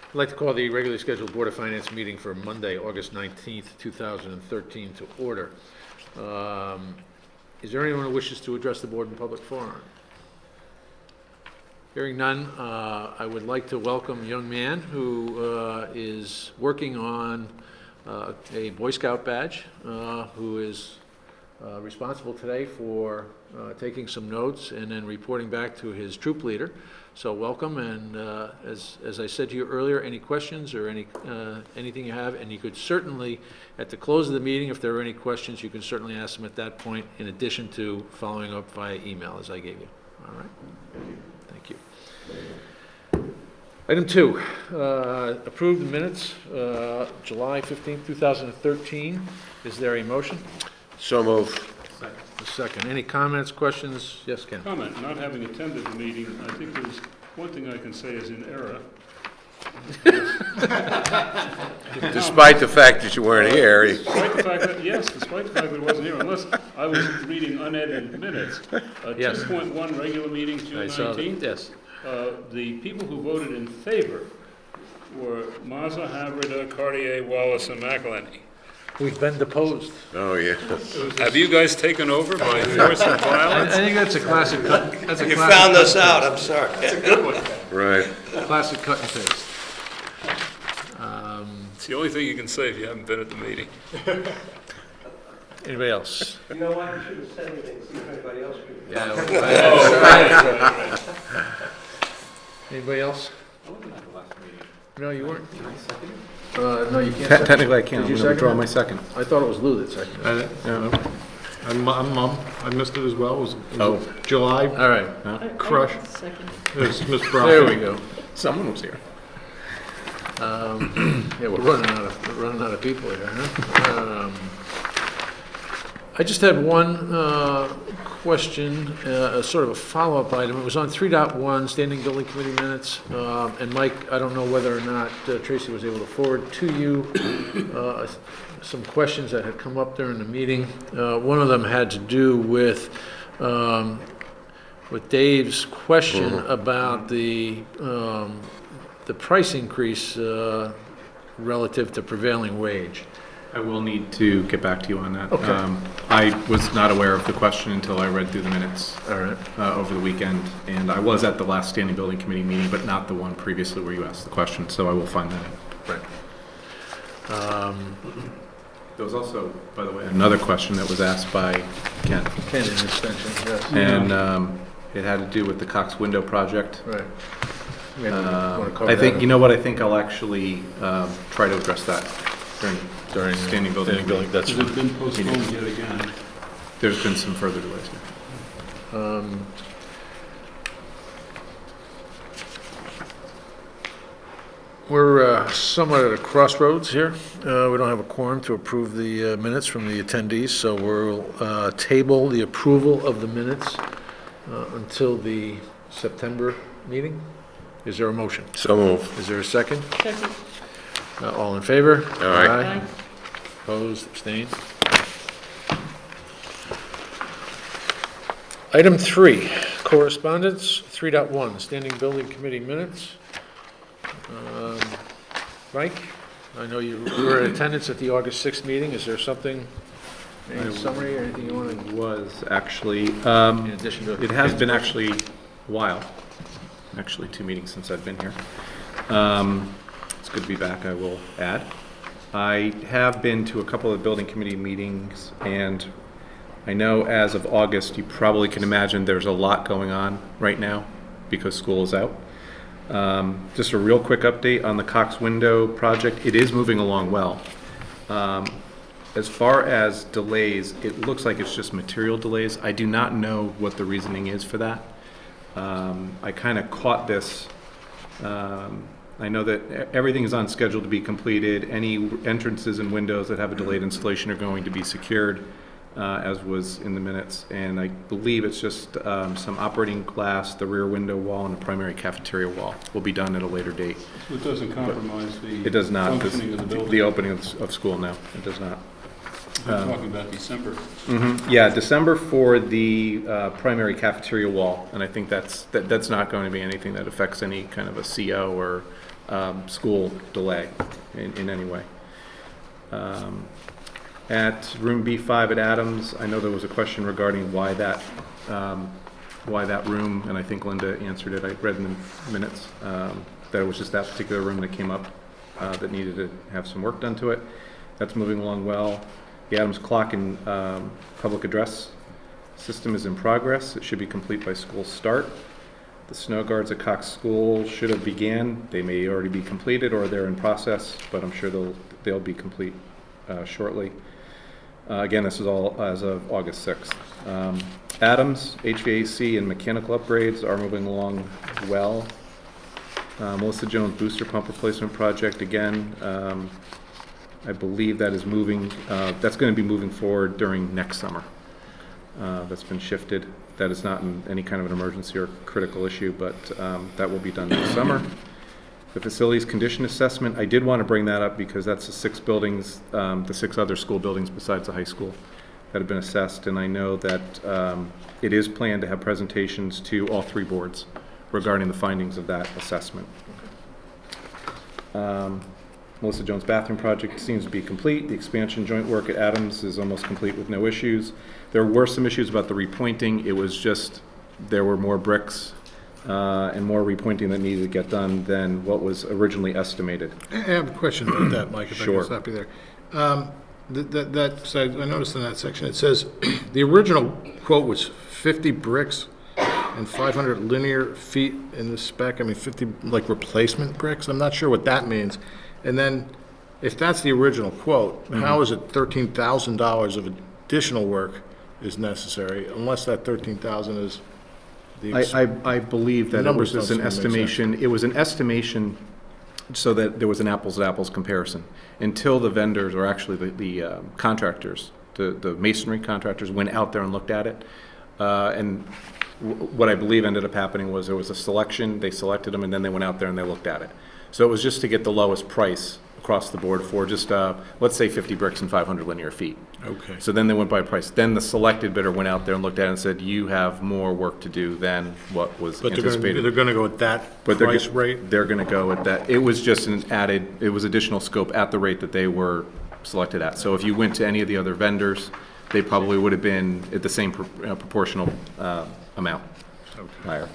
I'd like to call the regularly scheduled Board of Finance meeting for Monday, August 19th, 2013 to order. Is there anyone who wishes to address the board in public forum? Hearing none, I would like to welcome a young man who is working on a Boy Scout badge, who is responsible today for taking some notes and then reporting back to his troop leader. So welcome, and as I said to you earlier, any questions or anything you have, and you could certainly, at the close of the meeting, if there are any questions, you can certainly ask them at that point, in addition to following up via email, as I gave you. All right? Thank you. Item 2, approve the minutes, July 15th, 2013. Is there a motion? So move. A second. Any comments, questions? Yes, Ken? Comment, not having attended the meeting, I think there's one thing I can say is in error. Despite the fact that you weren't here, Despite the fact that, yes, despite the fact that it wasn't here, unless I was reading unedited minutes. Yes. 2.1 regular meeting, June I saw that. 19th. Yes. The people who voted in favor were Mazza, Haverda, Cartier, Wallace, and McElhenney. We've been deposed. oh, yeah. Have you guys taken over by force and I violence? think that's a classic cut. That's a You classic found cut us and out, I'm sorry. Right. paste. Classic cut and paste. It's the only thing you can say if you haven't been at the meeting. Anybody else? You know what, you should have said anything, see if anybody else could. Yeah. Anybody else? No, you weren't. No, you can't. Technically, I can't. Did you I'm going to withdraw second my it? second. I thought it was Lou that seconded. I'm mum. I missed it as well. It was Oh. July. All right, Crush. It was Miss Brown. there we go. Someone was here. Yeah, we're running out of people here, huh? I just had one question, sort of a follow-up item. It was on 3.1, Standing Building Committee minutes. And Mike, I don't know whether or not Tracy was able to forward to you some questions that had come up during the meeting. One of them had to do with Dave's question about the price increase relative to prevailing wage. I will need to get back to you on that. Okay. I was not aware of the question until I read through the minutes All right. over the weekend, and I was at the last Standing Building Committee meeting, but not the one previously where you asked the question, so I will find that out. Right. There was also, by the way, another question that was asked by Ken, Ken, an extension, yes. and it had to do with the Cox Window project. Right. Maybe we wanna cover I that think, up. you know what, I think I'll actually try to address that during Standing Building. Standing Building, that's Has it been postponed yet again? There's been some further delays here. We're somewhat at a crossroads here. We don't have a quorum to approve the minutes from the attendees, so we'll table the approval of the minutes until the September meeting. Is there a motion? So move. Is there a second? Second. All in favor? Aye. Aye. Opposed, abstained? Item 3, correspondence, 3.1, Standing Building Committee minutes. Mike, I know you were in attendance at the August 6th meeting. Is there something, any summary or anything you want It was actually, to, in addition to? it has been actually a while, actually 2 meetings since I've been here. It's good to be back, I will add. I have been to a couple of building committee meetings, and I know as of August, you probably can imagine there's a lot going on right now because school is out. Just a real quick update on the Cox Window project. It is moving along well. As far as delays, it looks like it's just material delays. I do not know what the reasoning is for that. I kind of caught this. I know that everything is on schedule to be completed. Any entrances and windows that have a delayed installation are going to be secured, as was in the minutes. And I believe it's just some operating glass, the rear window wall, and the primary cafeteria wall will be done at a later date. So it doesn't compromise the It does not. functioning of the building? The opening of school, no, it does not. I'm talking about December. Yeah, December for the primary cafeteria wall, and I think that's not going to be anything that affects any kind of a CO or school delay in any way. At room B5 at Adams, I know there was a question regarding why that room, and I think Linda answered it. I read in the minutes that it was just that particular room that came up that needed to have some work done to it. That's moving along well. The Adams clock and public address system is in progress. It should be complete by school start. The snow guards at Cox School should have began. They may already be completed or they're in process, but I'm sure they'll be complete shortly. Again, this is all as of August 6th. Adams, HVAC and mechanical upgrades are moving along well. Melissa Jones booster pump replacement project, again, I believe that is moving, that's going to be moving forward during next summer. That's been shifted. That is not any kind of an emergency or critical issue, but that will be done next summer. The facilities condition assessment, I did want to bring that up because that's the 6 buildings, the 6 other school buildings besides the high school that have been assessed, and I know that it is planned to have presentations to all 3 boards regarding the findings of that assessment. Melissa Jones bathroom project seems to be complete. The expansion joint work at Adams is almost complete with no issues. There were some issues about the repointing. It was just, there were more bricks and more repointing that needed to get done than what was originally estimated. I have a question about that, Mike, if I Sure. can stop you there. I noticed in that section, it says, the original quote was 50 bricks and 500 linear feet in the spec. I mean, 50, like, replacement bricks? I'm not sure what that means. And then, if that's the original quote, how is it $13,000 of additional work is necessary, unless that 13,000 is the... I believe that it Numbers was just don't an seem to make sense. estimation. It was an estimation so that there was an apples-to-apples comparison until the vendors, or actually the contractors, the masonry contractors went out there and looked at it. And what I believe ended up happening was there was a selection, they selected them, and then they went out there and they looked at it. So it was just to get the lowest price across the board for just, let's say 50 bricks and 500 linear feet. Okay. So then they went by price. Then the selected bidder went out there and looked at it and said, you have more work to do than what was But anticipated. they're going to go at that But price rate? They're going to go at that. It was just it was additional scope at the rate that they were selected at. So if you went to any of the other vendors, they probably would have been at the same proportional amount higher.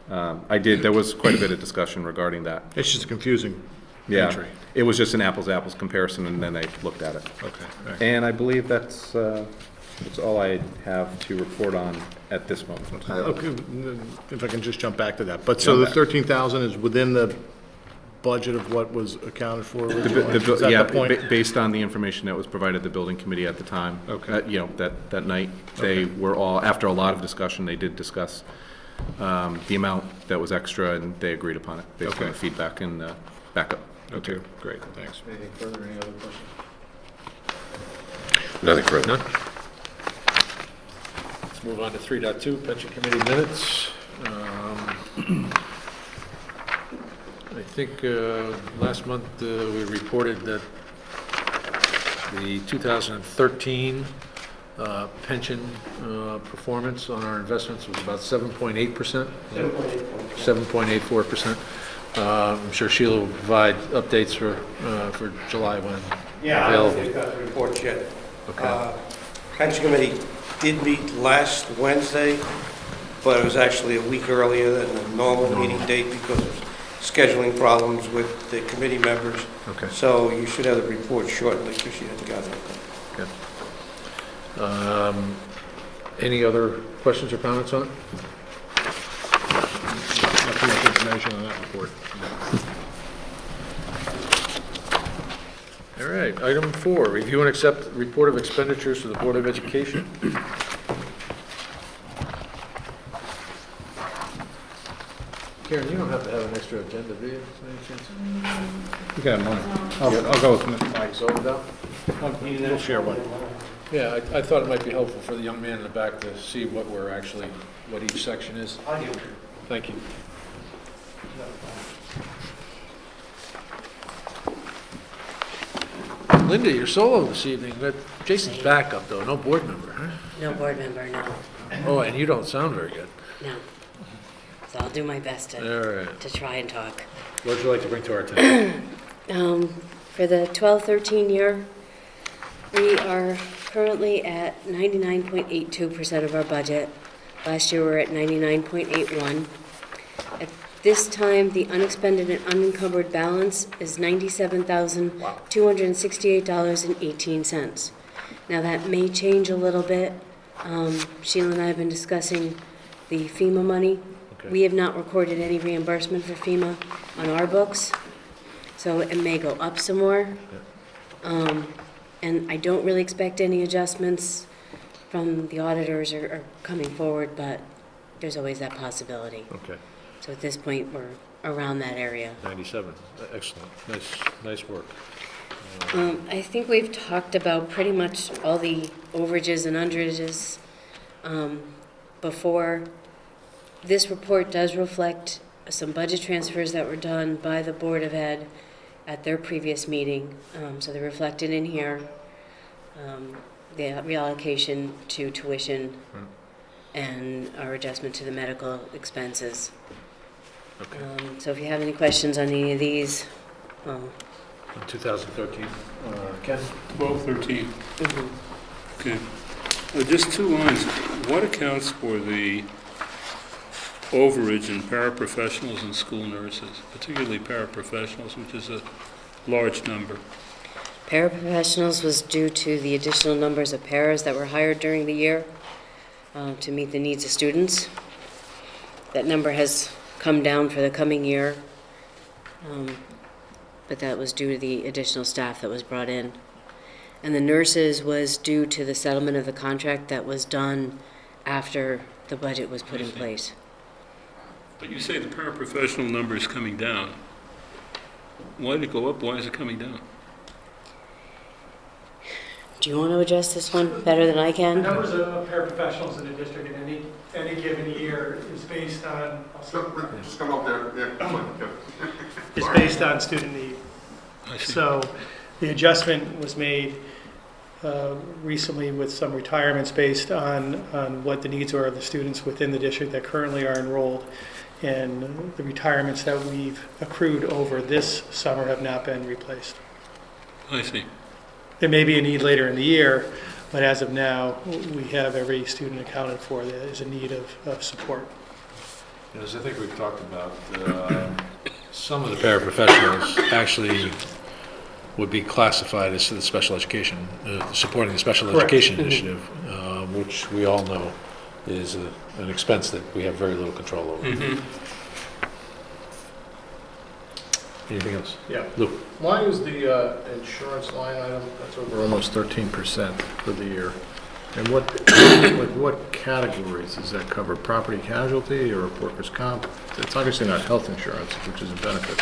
There was quite a bit of discussion regarding that. It's just a confusing Yeah, entry. it was just an apples-to-apples comparison, and then they looked at it. Okay. all right. And I believe that's all I have to report on at this moment. Okay, if I can just jump back to that. But so the Jump back. 13,000 is within the budget of what was accounted for originally? Is that Yeah, the point? based on the information that was provided the building committee at the time. Okay. That night, they were all, after a lot of discussion, they did discuss the amount that was extra, and they agreed upon it based on Okay. the feedback and backup. Okay, great, thanks. Anything further, any other questions? Nothing further. None? Let's move on to 3.2, pension committee minutes. I think last month we reported that the 2013 pension performance on our investments was about 7.8%. 7.84%. I'm sure Sheila will provide updates for July when Yeah, I don't available. think got the reports yet. Okay. Pension Committee did meet last Wednesday, but it was actually a week earlier than the normal meeting date because of scheduling problems with the committee members. Okay. So you should have the report shortly because you hadn't gotten it. Good. Any other questions or comments on it? Not too much information on that report. All right, item 4, review and accept report of expenditures to the Board of Education. Karen, you don't have to have an extra agenda, do you? By any chance? You can have mine. I'll go with Mike's. So, without? We'll share one. Yeah, I thought it might be helpful for the young man in the back to see what what each section is. Thank you. Linda, you're solo this evening, but Jason's backup though, no board member, huh? No board member, no, Oh, and you don't sound very good. no. So I'll do my best All right. to try and talk. What would you like to bring to our attention? For the 12-13 year, we are currently at 99.82% of our budget. Last year, we were at 99.81. At this time, the unexpended and unencumbered balance is $97,268.18. Now, that may change a little bit. Sheila and I have been discussing the FEMA money. Okay. We have not recorded any reimbursement for FEMA on our books, so it may go up some more. And I don't really expect any adjustments from the auditors are coming forward, but there's always that possibility. Okay, So at this point, we're around that area. 97. Excellent. Nice work. I think we've talked about pretty much all the overages and underages before. This report does reflect some budget transfers that were done by the Board of Ed at their previous meeting, so they're reflected in here. The reallocation to tuition and our adjustment to the medical expenses. Okay. So if you have any questions on any of these, In 2013, Ken? 12, 13. Okay. Just two lines. What accounts for the overage in paraprofessionals and school nurses, particularly paraprofessionals, which is a large number? paraprofessionals was due to the additional numbers of paras that were hired during the year to meet the needs of students. That number has come down for the coming year, but that was due to the additional staff that was brought in. And the nurses was due to the settlement of the contract that was done after the budget was put in place. But you say the paraprofessional number is coming down. Why did it go up? Why is it coming down? Do you want to address this one better than I The can? numbers of paraprofessionals in the district in any given year is based on, Just come up there, yeah, come on, yeah. is based on student need. I see. So the adjustment was made recently with some retirements based on what the needs are of the students within the district that currently are enrolled. And the retirements that we've accrued over this summer have not been replaced. I see. There may be a need later in the year, but as of now, we have every student accounted for that is in need of support. As I think we've talked about, some of the paraprofessionals actually would be classified as the special education, supporting the special Correct. education initiative, which we all know is an expense that we have very little control over. Anything else? Yeah. Lou? Why is the insurance line item, that's over almost 13% for the year? And what categories does that cover? Property casualty or workers' comp? It's obviously not health insurance, which is a benefit.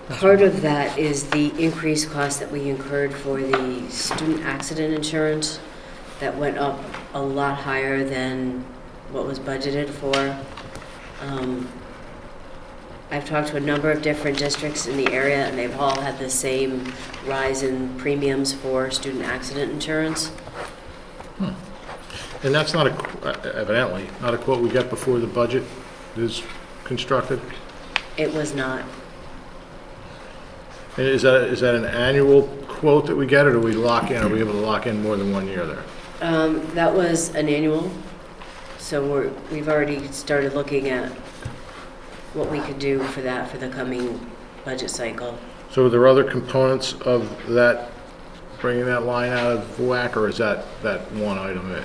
Part of that is the increased cost that we incurred for the student accident insurance that went up a lot higher than what was budgeted for. I've talked to a number of different districts in the area, and they've all had the same rise in premiums for student accident insurance. And that's not evidently, not a quote we got before the budget is constructed? It was not. And is that an annual quote that we get, or do we lock in? Are we able to lock in more than 1 year there? That was an annual, so we've already started looking at what we could do for that for the coming budget cycle. So are there other components of that, bringing that line out of whack, or is that one item it?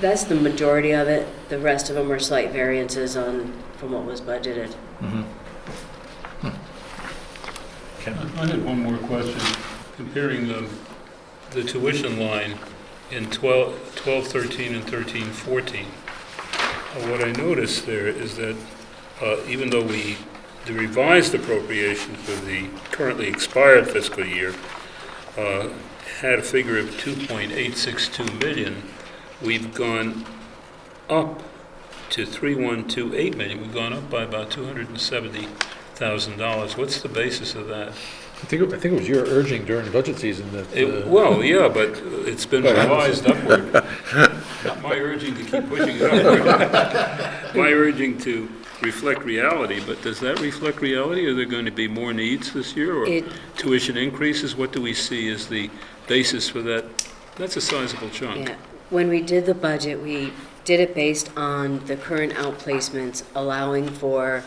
That's the majority of it. The rest of them are slight variances from what was budgeted. I had one more question. Comparing the tuition line in 12, 13, and 13, 14. What I noticed there is that even though the revised appropriation for the currently expired fiscal year had a figure of $2.862 million, we've gone up to $3.128 million. We've gone up by about $270,000. What's the basis of that? I think it was your urging during budget season that. Well, yeah, but it's been revised upward. Not my urging to keep pushing it upward. My urging to reflect reality, but does that reflect reality? Are there going to be more needs this year, or tuition increases? What do we see as the basis for that? That's a sizable chunk. Yeah, when we did the budget, we did it based on the current outplacements, allowing for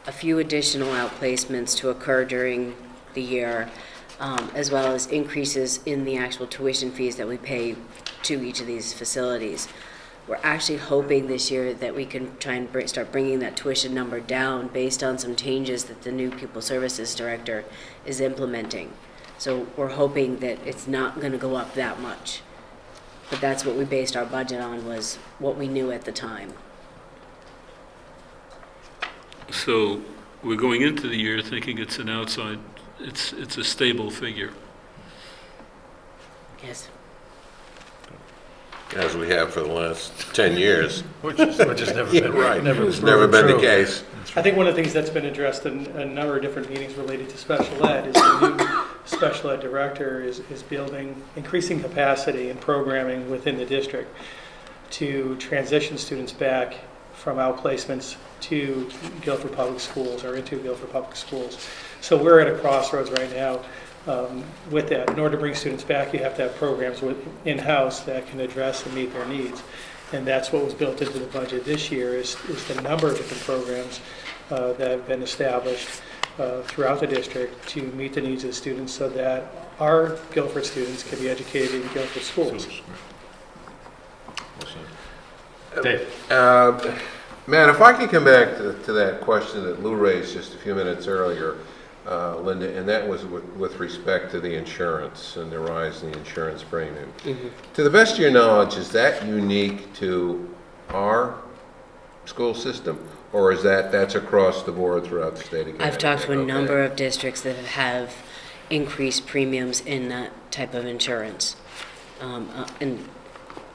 a few additional outplacements to occur during the year, as well as increases in the actual tuition fees that we pay to each of these facilities. We're actually hoping this year that we can try and start bringing that tuition number down based on some changes that the new Pupil Services Director is implementing. So we're hoping that it's not going to go up that much. But that's what we based our budget on, was what we knew at the time. So we're going into the year thinking it's an outside, it's a stable figure. Yes. As we have for the last 10 years. Which has never been, Right, never it's never been the case. I think one of the things that's been addressed in a number of different meetings related to special ed is the new special ed director is increasing capacity and programming within the district to transition students back from outplacements to Guilford Public Schools or into Guilford Public Schools. So we're at a crossroads right now with that. In order to bring students back, you have to have programs in-house that can address and meet their needs. And that's what was built into the budget this year is the number of different programs that have been established throughout the district to meet the needs of the students so that our Guilford students can be educated in Guilford schools. Dave? Matt, if I could come back to that question that Lou raised just a few minutes earlier, Linda, and that was with respect to the insurance and the rise in the insurance premium. To the best of your knowledge, is that unique to our school system, or is that's across the board throughout the state of Connecticut? I've talked to a number of districts that have increased premiums in that type of insurance. And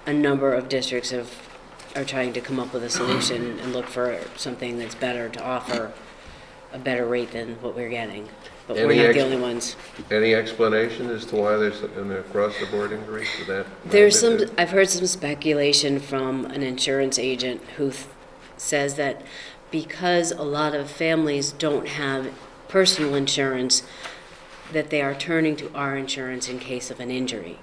a number of districts are trying to come up with a solution and look for something that's better to offer a better rate than what we're getting. But we're not the only ones. Any explanation as to why there's an across-the-board increase to that? There's I've heard some speculation from an insurance agent who says that because a lot of families don't have personal insurance, that they are turning to our insurance in case of an injury.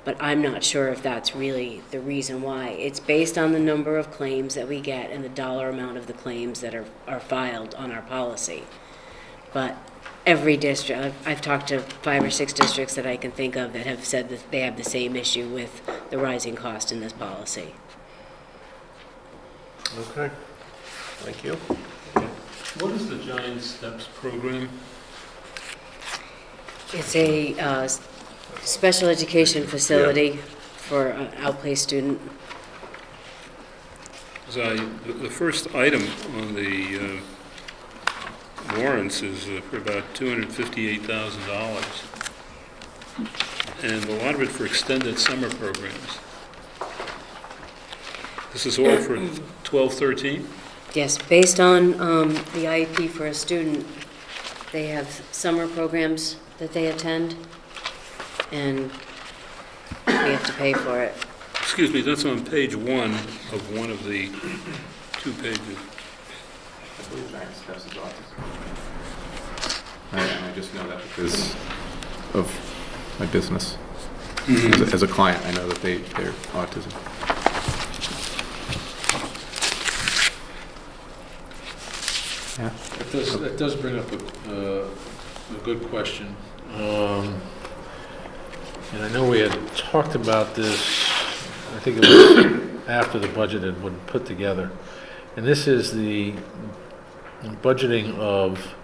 But I'm not sure if that's really the reason why. It's based on the number of claims that we get and the dollar amount of the claims that are filed on our policy. But every district, I've talked to 5 or 6 districts that I can think of that have said that they have the same issue with the rising cost in this policy. Okay, thank you. What is the Giant Steps program? It's a special education facility for an outplaced student. The first item on the warrants is for about $258,000, and a lot of it for extended summer programs. This is all for 12-13? Yes, based on the IEP for a student, they have summer programs that they attend, and we have to pay for it. Excuse me, that's on page 1 of one of the 2 pages. I believe Giant Steps is autism. And I just know that because of my business. As a client, I know that they're autism. Yeah. That does bring up a good question. And I know we had talked about this, I think it was after the budget had been put together. And this is the budgeting of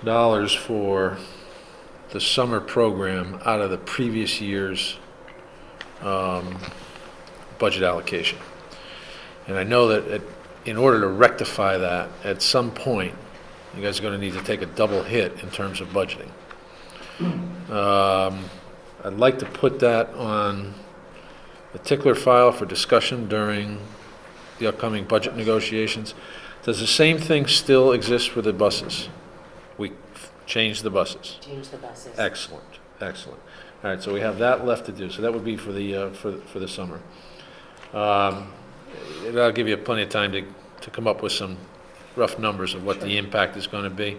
dollars for the summer program out of the previous year's budget allocation. And I know that in order to rectify that, at some point, you guys are going to need to take a double hit in terms of budgeting. I'd like to put that on a tickler file for discussion during the upcoming budget negotiations. Does the same thing still exist for the buses? Change the buses. change the buses. Excellent, excellent. All right, so we have that left to do, so that would be for the summer. That'll give you plenty of time to come up with some rough numbers of what the impact is going to be.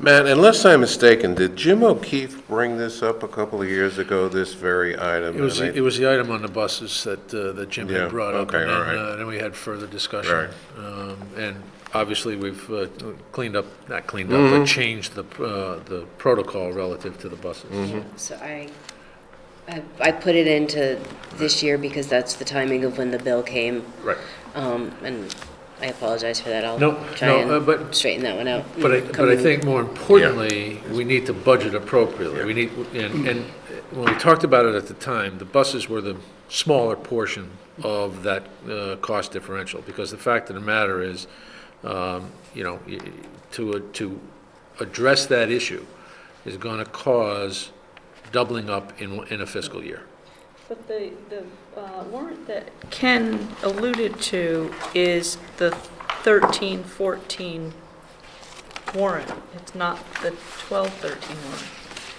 Matt, unless I'm mistaken, did Jim O'Keefe bring this up a couple of years ago, this very item? It was the item on the buses that Jim Yeah, had brought up. okay, And all then, right. then we had further discussion. Right. And obviously, we've not cleaned up, but changed the protocol relative to the buses. Yeah, so I put it into this year because that's the timing of when the bill came. Right. And I apologize for that. I'll No, try no, and but- straighten that one out. But I coming- think more importantly, we need to budget appropriately. We need, and when we talked about it at the time, the buses were the smaller portion of that cost differential, because the fact of the matter is, you know, to address that issue is going to cause doubling up in a fiscal year. But the warrant that Ken alluded to is the 13-14 warrant. It's not the 12-13 warrant.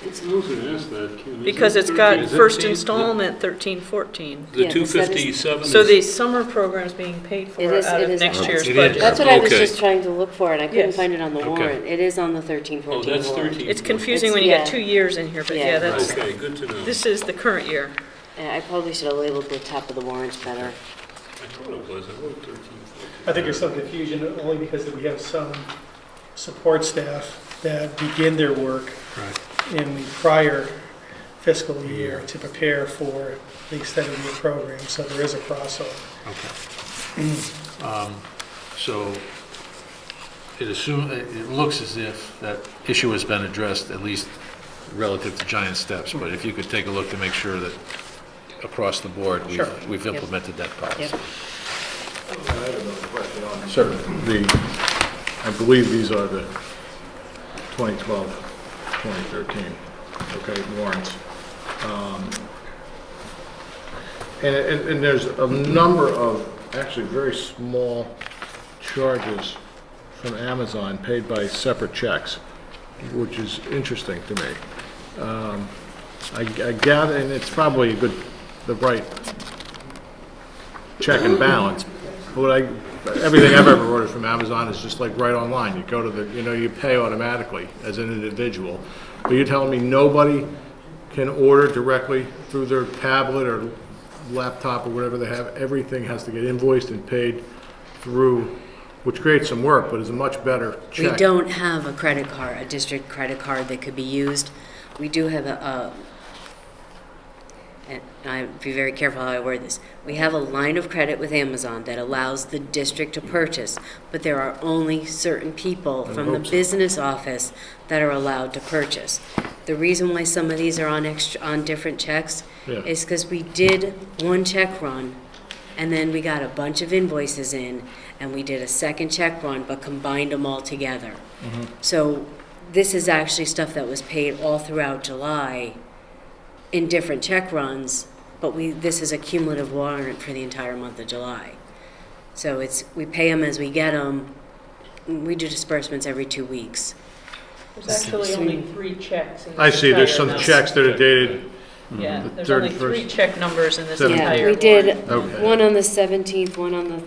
I was going to ask that, Ken. Is Because it it's got 13? first installment 13-14. The Yeah, because that is- 257 So is... the summer program's being paid for It is- out it of is next on- year's It is. budget. That's what I was Okay. just trying to look for, and I couldn't Yes. find it on the Okay. warrant. It is on the 13-14 Oh, warrant. that's 13. It's confusing when you get Yeah. 2 years in here, but Yeah. yeah, that's, Okay, good to know. this is the current year. Yeah, I probably should have labeled the top of the warrants better. I thought it was, I wrote 13. I think there's some confusion only because we have some support staff that begin their work in the prior fiscal year to prepare for the extended year program, so there is a crossover. So it looks as if that issue has been addressed, at least relative to Giant Steps, but if you could take a look to make sure that across the board, Sure. we've implemented that policy. Yep. Sir. I believe these are the 2012, 2013, okay, warrants. And there's a number of actually very small charges from Amazon paid by separate checks, which is interesting to me. I gather, and it's probably the right check and balance. But everything I've ever ordered from Amazon is just like right online. You go to you pay automatically as an individual. But you're telling me nobody can order directly through their tablet or laptop or whatever they have? Everything has to get invoiced and paid through, which creates some work, but is a much better check. We don't have a credit card, a district credit card that could be used. We do have and I'd be very careful how I word this. We have a line of credit with Amazon that allows the district to purchase, but there are only certain people from the business office that are allowed to purchase. The reason why some of these are on different checks Yeah. is because we did one check run, and then we got a bunch of invoices in, and we did a second check run, but combined them all together. So this is actually stuff that was paid all throughout July in different check runs, but this is a cumulative warrant for the entire month of July. So we pay them as we get them. We do disbursements every 2 weeks. There's actually only 3 checks in this I see, there's some entire checks that are dated, Yeah, the there's only 31st. 3 check numbers in this Seven- Yeah, entire we did Okay. one on the 17th, one on the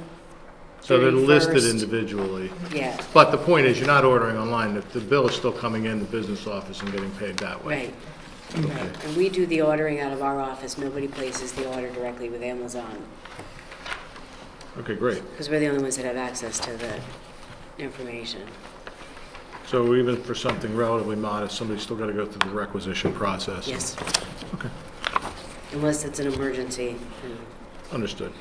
so they're listed 31st. individually. Yeah, But the point is, you're not ordering online. The bill is still coming in the business office and getting paid that way. right. Right. And we do the ordering out of our office. Nobody places the order directly with Amazon, Okay, great. because we're the only ones that have access to the information. So even for something relatively modest, somebody's still got to go through the requisition process. Yes. Okay, Unless it's an emergency. understood.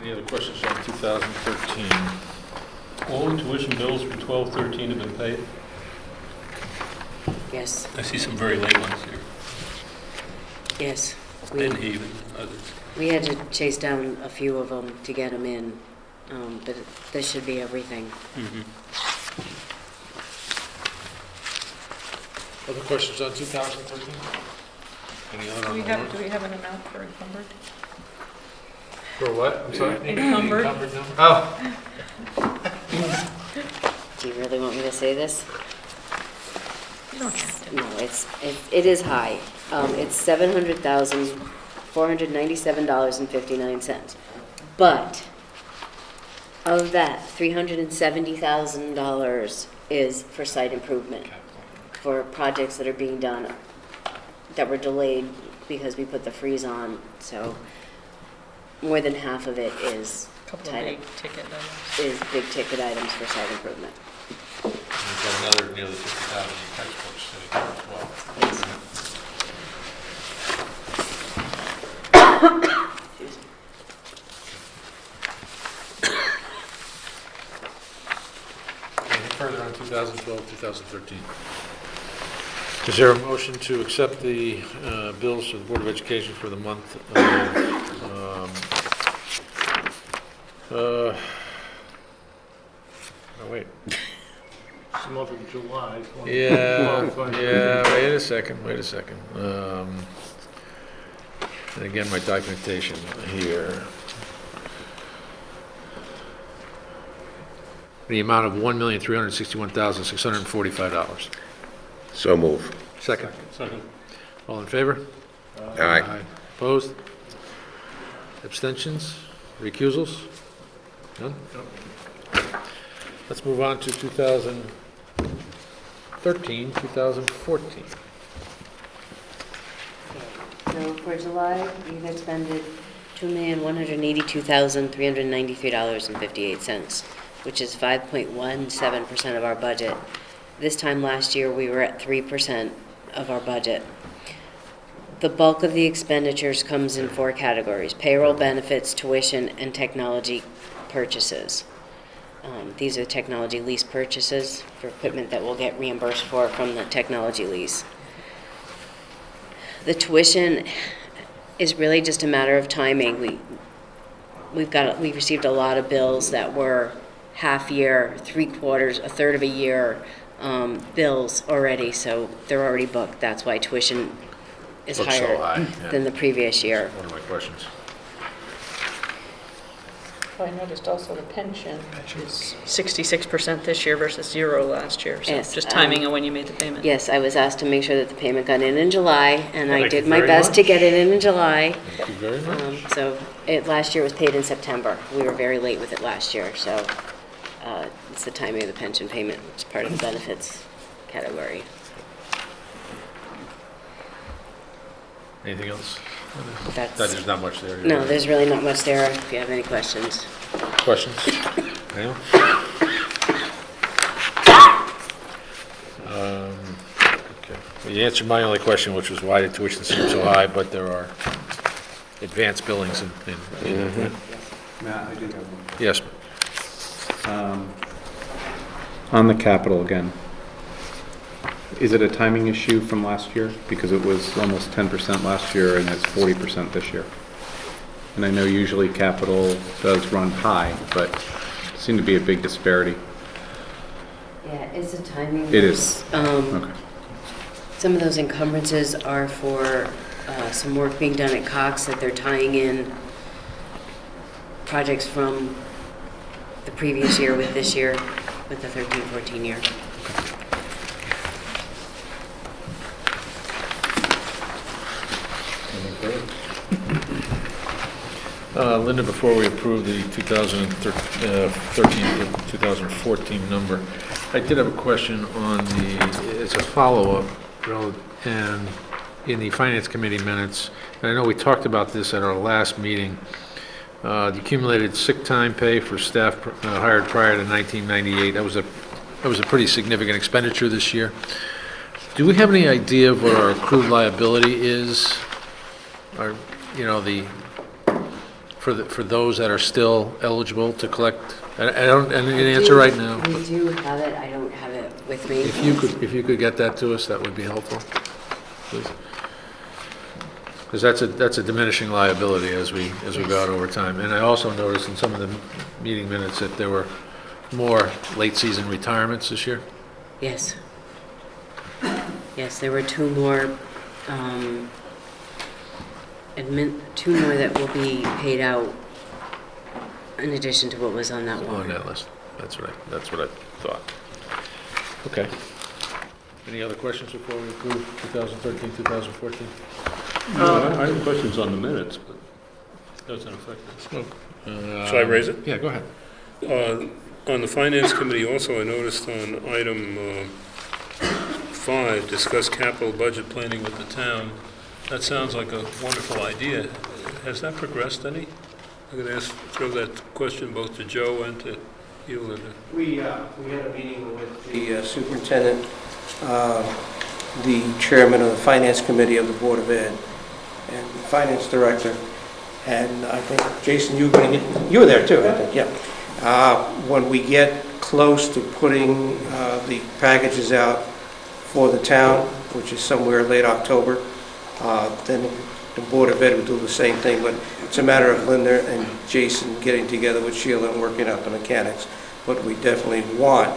Any other questions on 2013? All the tuition bills for 12-13 have been paid? Yes, I see some very late ones here. yes. And Haven, others. We had to chase down a few of them to get them in, but this should be everything. Other questions on 2013? Any other on the warrant? Do we have an amount for encumbered? For what? I'm sorry? Encumbered. Encumbered number? Oh. Do you really want me to say this? You don't have to. No, it is high. It's $700,497.59. But of that, $370,000 is for site improvement, for projects that are being done, that were delayed because we put the freeze on. So more than half of it is Couple of tied big up, ticket items. is big ticket items for site improvement. We've got another nearly 50,000 textbooks sitting here as well. Yes. Anything further on 2012, 2013? Is there a motion to accept the bills for the Board of Education for the month of, oh, wait. Some of in July. Yeah, wait a second. And again, my documentation here. The amount of $1,361,645. So move. Second. Second. All in favor? Aye. Opposed? Abstentions? Recusals? None? Let's move on to 2013, 2014. So for July, we've expended $2,182,393.58, which is 5.17% of our budget. This time last year, we were at 3% of our budget. The bulk of the expenditures comes in 4 categories: payroll, benefits, tuition, and technology purchases. These are technology lease purchases for equipment that we'll get reimbursed for from the technology lease. The tuition is really just a matter of timing. We've received a lot of bills that were half year, 3/4, a third of a year bills already, so they're already booked. That's why tuition is Looks so higher high, yeah. than the previous year. One of my questions. I noticed also the pension is 66% this year versus 0 last year. So Yes, just timing of when you made the payment. Yes, I was asked to make sure that the payment got in July, and I Thank you did my very best to much. get it in July. Thank you very much. So last year was paid in September. We were very late with it last year, so it's the timing of the pension payment. It's part of the benefits category. Anything else? That's- There's not much there. No, there's really not much there if you have any questions. Questions? Anyone? Okay. Well, you answered my only question, which was why did tuition seem so high, but there are advanced billings in Matt, I do have one. yes. On the capital again, is it a timing issue from last year? Because it was almost 10% last year and it's 40% this year. And I know usually capital does run high, but it seemed to be a big disparity. Yeah, it's a timing. It is. Um, Okay. Some of those encumbrances are for some work being done at Cox that they're tying in projects from the previous year with this year, with the 13-14 year. Linda, before we approve the 2013 to 2014 number, I did have a question on it's a follow-up, and in the Finance Committee minutes, and I know we talked about this at our last meeting, the accumulated sick time pay for staff hired prior to 1998, that was a pretty significant expenditure this year. Do we have any idea of what our accrued liability is? For those that are still eligible to collect? I don't need an answer right now. We do have it, I don't have it with me. If you could get that to us, that would be helpful, please. Because that's a diminishing liability as we go out over time. And I also noticed in some of the meeting minutes that there were more late season retirements this year. Yes. Yes, there were two more that will be paid out in addition to what was on that On one. that list. That's what I thought. Okay. Any other questions before we approve 2013, 2014? No, I have questions on the minutes, but it doesn't affect this. Shall I raise it? Yeah, go ahead. On the Finance Committee also, I noticed on item 5, discuss capital budget planning with the town. That sounds like a wonderful idea. Has that progressed any? I'm going to throw that question both to Joe and to you, Linda. We had a meeting with the superintendent, the chairman of the finance committee of the Board of Ed, and the finance director, and I think, Jason, you were there too, I think, yeah. When we get close to putting the packages out for the town, which is somewhere late October, then the Board of Ed will do the same thing, but it's a matter of Linda and Jason getting together with Sheila and working out the mechanics. But we definitely want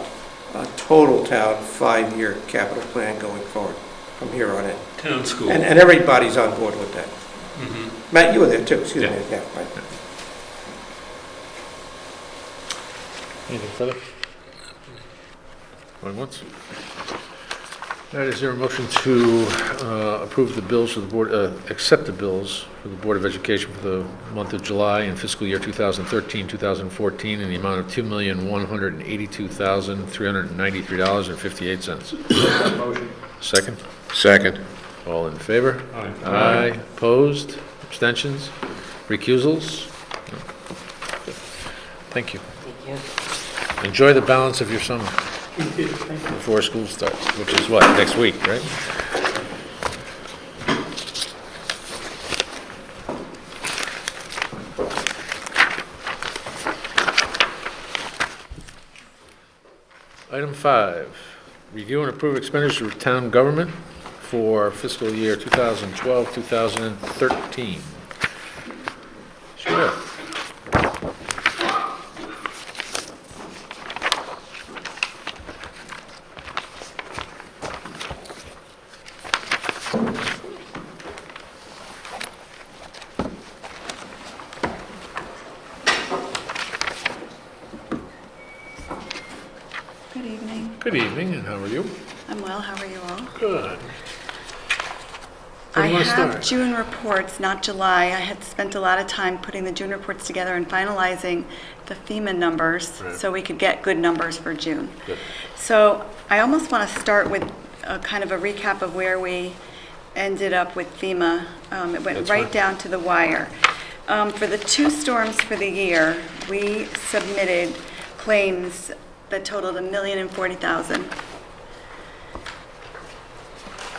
a total town 5-year capital plan going forward from here on in. Town school. And everybody's on board with that. Matt, you were there too, excuse me. Yeah, right. Anything further? Going once? All right, is there a motion to approve the bills for the board, accept the bills for the Board of Education for the month of July and fiscal year 2013, 2014 in the amount of $2,182,393.58? Motion. Second? Second. All in favor? Aye. Aye. Opposed? Abstentions? Recusals? Thank you. Thank you. Enjoy the balance of your summer before school starts, which is what, next week, right? Item 5, review and approve expenditures of town government for fiscal year 2012, 2013. Sure. Good evening. Good evening, and how are you? I'm well. How are you all? Good. I Where do you wanna have start? June reports, not July. I had spent a lot of time putting the June reports together and finalizing the FEMA numbers Right. so we could get good numbers for June. Good. So I almost want to start with a kind of a recap of where we ended up with FEMA. It went That's right fine. down to the wire. For the 2 storms for the year, we submitted claims that totaled $1,040,000.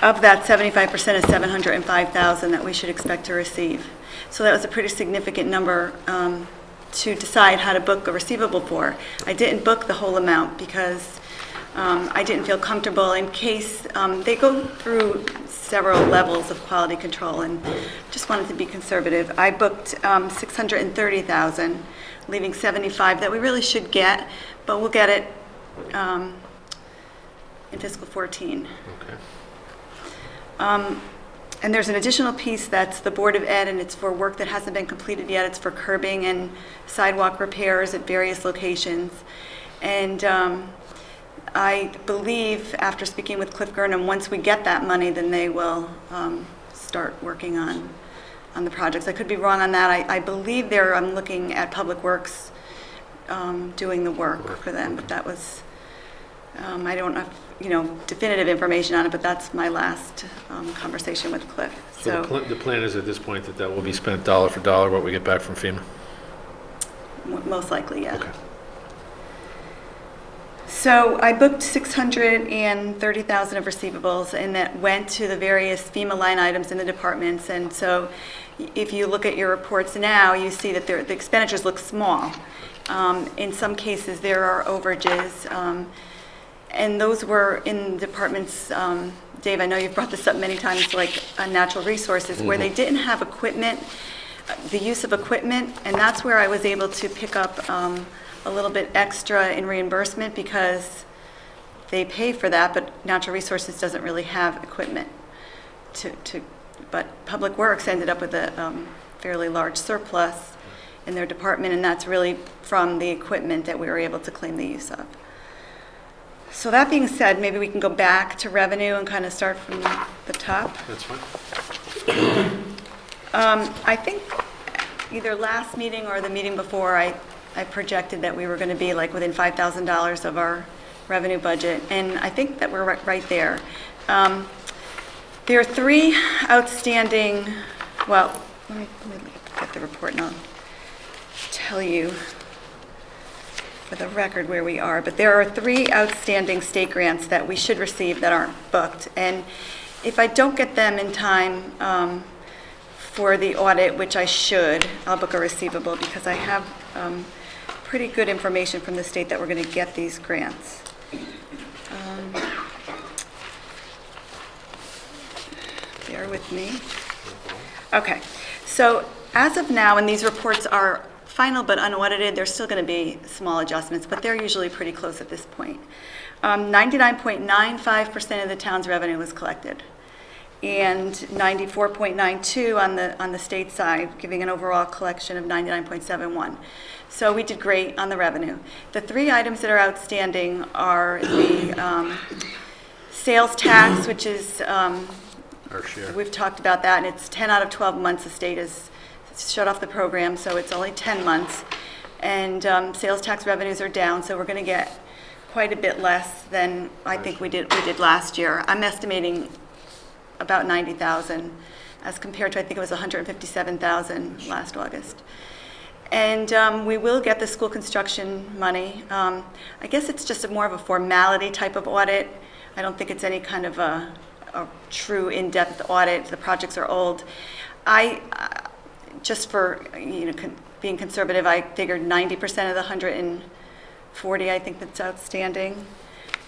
Of that, 75% is $705,000 that we should expect to receive. So that was a pretty significant number to decide how to book a receivable for. I didn't book the whole amount because I didn't feel comfortable in case they go through several levels of quality control and just wanted to be conservative. I booked $630,000, leaving $75,000 that we really should get, but we'll get it in fiscal 14. Okay. And there's an additional piece that's the Board of Ed, and it's for work that hasn't been completed yet. It's for curbing and sidewalk repairs at various locations. And I believe, after speaking with Cliff Gurnham, once we get that money, then they will start working on the projects. I could be wrong on that. I believe I'm looking at Public Works doing the work for them, but that was, I don't have, definitive information on it, but that's my last conversation with Cliff. So the plan is at this point that will be spent dollar for dollar what we get back from FEMA? Most likely, yeah. Okay. So I booked $630,000 of receivables, and that went to the various FEMA line items in the departments. And so if you look at your reports now, you see that the expenditures look small. In some cases, there are overages, and those were in departments, Dave, I know you've brought this up many times, like natural resources, where they didn't have equipment, the use of equipment, and that's where I was able to pick up a little bit extra in reimbursement because they pay for that, but natural resources doesn't really have equipment but Public Works ended up with a fairly large surplus, in their department, and that's really from the equipment that we were able to claim the use of. So that being said, maybe we can go back to revenue and kind of start from the top. That's fine. I think either last meeting or the meeting before, I projected that we were going to be like within $5,000 of our revenue budget, and I think that we're right there. There are 3 outstanding, well, let me get the report and I'll tell you for the record where we are, but there are 3 outstanding state grants that we should receive that aren't booked, and if I don't get them in time for the audit, which I should, I'll book a receivable because I have pretty good information from the state that we're going to get these grants. Bear with me. Okay, so as of now, and these reports are final but unaudited, there's still going to be small adjustments, but they're usually pretty close at this point. 99.95% of the town's revenue was collected, and 94.92 on the state side, giving an overall collection of 99.71. So we did great on the revenue. The 3 items that are outstanding are the sales tax, which is, Our share. we've talked about that, and it's 10 out of 12 months the state has shut off the program, so it's only 10 months. And sales tax revenues are down, so we're going to get quite a bit less than I think we did last year. I'm estimating about 90,000 as compared to, I think it was 157,000 last August. And we will get the school construction money. I guess it's just more of a formality type of audit. I don't think it's any kind of a true in-depth audit. The projects are old. Just for being conservative, I figured 90% of the 140, I think that's outstanding.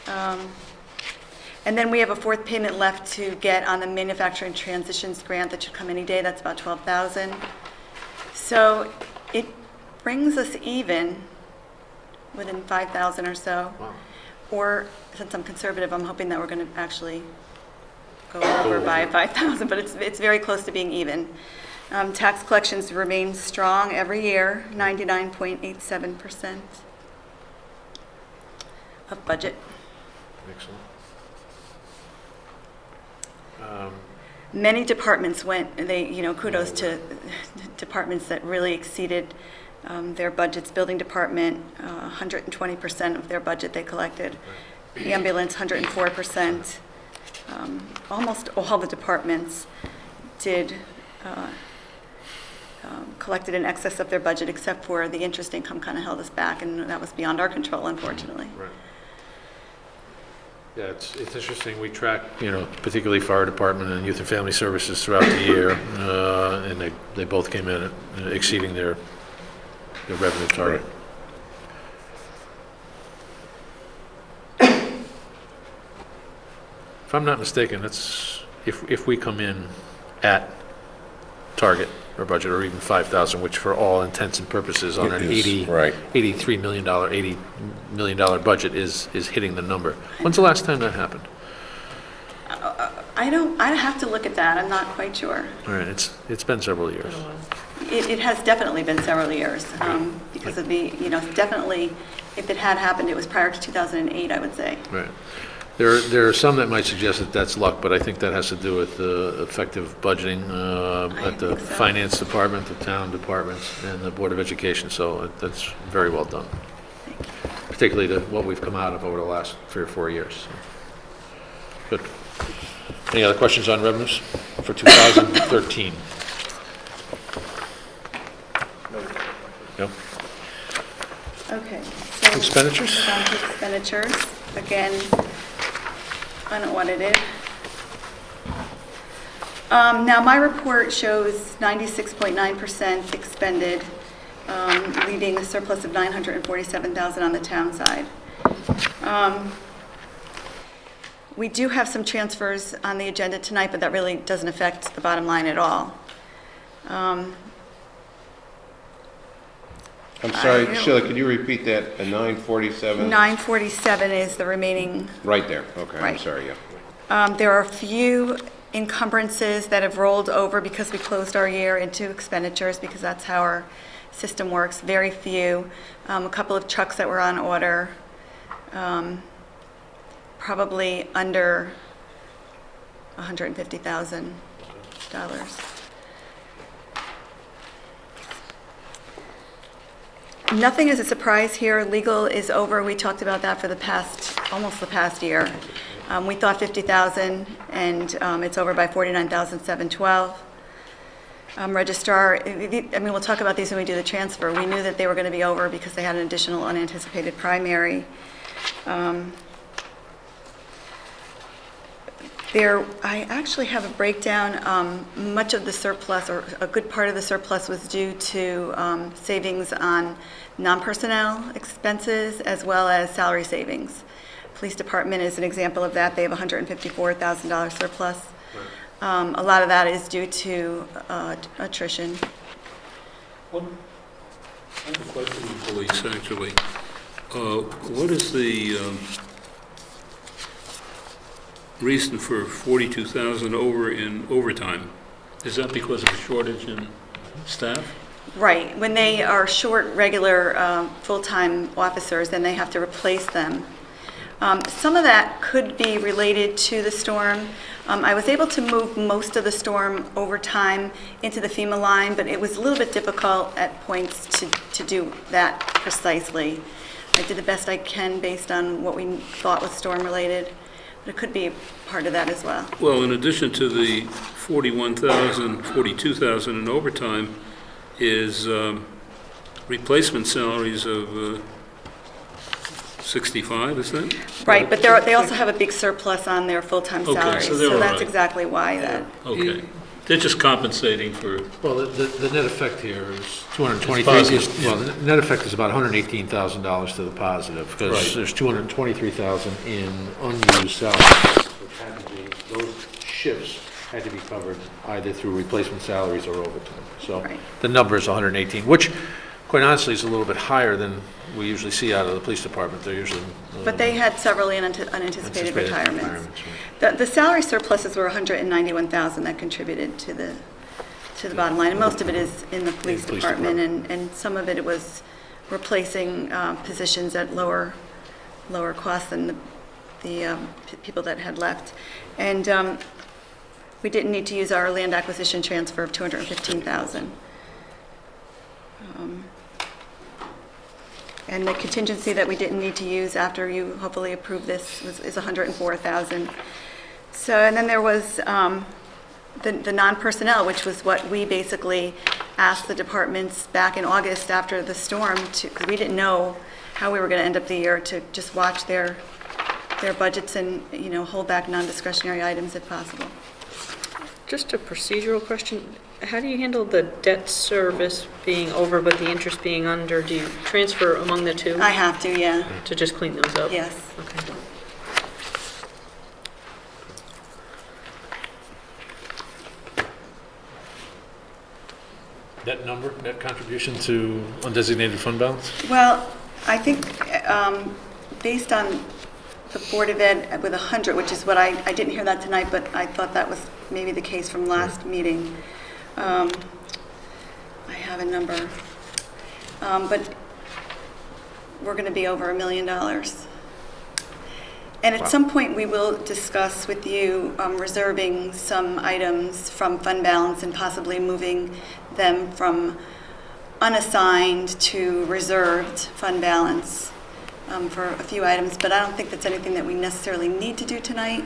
And then we have a 4th payment left to get on the manufacturing transitions grant that should come any day. That's about $12,000. So it brings us even within $5,000 or so. Wow. Or since I'm conservative, I'm hoping that we're going to actually go over by 5,000, but it's very close to being even. Tax collections remain strong every year, 99.87% of budget. Excellent. Many departments went, kudos to departments that really exceeded their budgets. Building department, 120% of their budget they collected. Ambulance, 104%. Almost all the departments did collected in excess of their budget, except for the interest income kind of held us back, and that was beyond our control, unfortunately. Right. Yeah, it's interesting. We track, particularly fire department and youth and family services throughout the year, and they both came in exceeding their revenue target. If I'm not mistaken, that's if we come in at target or budget, or even 5,000, which for all intents and purposes on an $83 million, $80 million budget is hitting the number. When's the last time that happened? I'd have to look at that. I'm not quite sure. All right, it's been several years. It has definitely been several years because of the, definitely, if it had happened, it was prior to 2008, I would say. Right. There are some that might suggest that that's luck, but I think that has to do with effective budgeting at the finance department, the town departments, and the Board of Education. So that's very well done, particularly to what we've come out of over the last 3 or 4 years. So. Good. Any other questions on revenues for 2013? No. Okay. So Expenditures? down to expenditures. Again, unaudited. Now, my report shows 96.9% expended, leaving a surplus of $947,000 on the town side. We do have some transfers on the agenda tonight, but that really doesn't affect the bottom line at all. I'm sorry, Sheila, could you repeat that? A 947? 947 is the remaining. Right there, okay, I'm Right. sorry, yeah. There are a few encumbrances that have rolled over because we closed our year into expenditures, because that's how our system works, very few. A couple of trucks that were on order, probably under $150,000. Nothing is a surprise here. Legal is over. We talked about that for almost the past year. We thought 50,000, and it's over by 49,712. Registrar, we'll talk about these when we do the transfer. We knew that they were going to be over because they had an additional unanticipated primary. I actually have a breakdown. Much of the surplus, or a good part of the surplus, was due to savings on non-personnel expenses as well as salary savings. Police department is an example of that. They have $154,000 surplus. A lot of that is due to attrition. I have a question on police, actually. What is the reason for 42,000 over in overtime? Is that because of a shortage in staff? Right. When they are short regular full-time officers, then they have to replace them. Some of that could be related to the storm. I was able to move most of the storm overtime into the FEMA line, but it was a little bit difficult at points to do that precisely. I did the best I can based on what we thought was storm-related, but it could be part of that as well. Well, in addition to the 42,000 in overtime is replacement salaries of 65, is that? Right, but they also have a big surplus on their full-time Okay, salaries, so they're so all that's right. exactly why that. Okay. They're just compensating for, Well, the net effect here is It's 223, positive, well, the net effect is about $118,000 to the positive, because Right. there's 223,000 in unused salaries, which had to be, those shifts had to be covered either through replacement salaries or overtime. So Right. the number is 118, which, quite honestly, is a little bit higher than we usually see out of the police department. They're usually... But they had several unanticipated anticipated retirements. right. The salary surpluses were 191,000 that contributed to the bottom line. And most of it is in the police police department, and some of it was replacing positions at lower cost than the people that had left. And we didn't need to use our land acquisition transfer of 215,000. And the contingency that we didn't need to use after you hopefully approve this is 104,000. So, and then there was the non-personnel, which was what we basically asked the departments back in August after the storm, because we didn't know how we were going to end up the year, to just watch their budgets and, hold back non-discretionary items if possible. Just a procedural question. How do you handle the debt service being over but the interest being under? Do you transfer among the two I have to, yeah. to just clean those up? Yes. Okay. Net number, net contribution to undesignated fund balance? Well, I think based on the Board of Ed with 100, which is what I didn't hear that tonight, but I thought that was maybe the case from last meeting. I have a number. But we're going to be over $1 million. And at some point, we will discuss with you reserving some items from fund balance and possibly moving them from unassigned to reserved fund balance for a few items, but I don't think that's anything that we necessarily need to do tonight.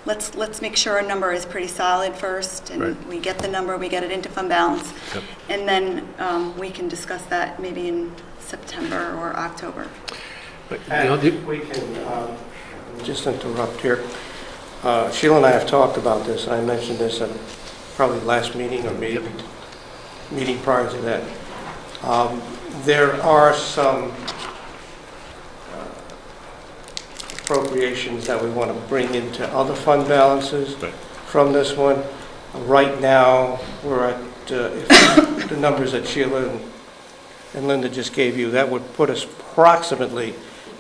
Let's make sure our number is pretty solid first, and Right. we get the number, we get it into fund balance, Yep. and then we can discuss that maybe in September or October. But, We can just interrupt here. Sheila and I have talked about this, and I mentioned this at probably last meeting or maybe meeting prior to that. There are some appropriations that we want to bring into other fund balances Right. from this one. Right now, we're at, if the numbers that Sheila and Linda just gave you, that would put us approximately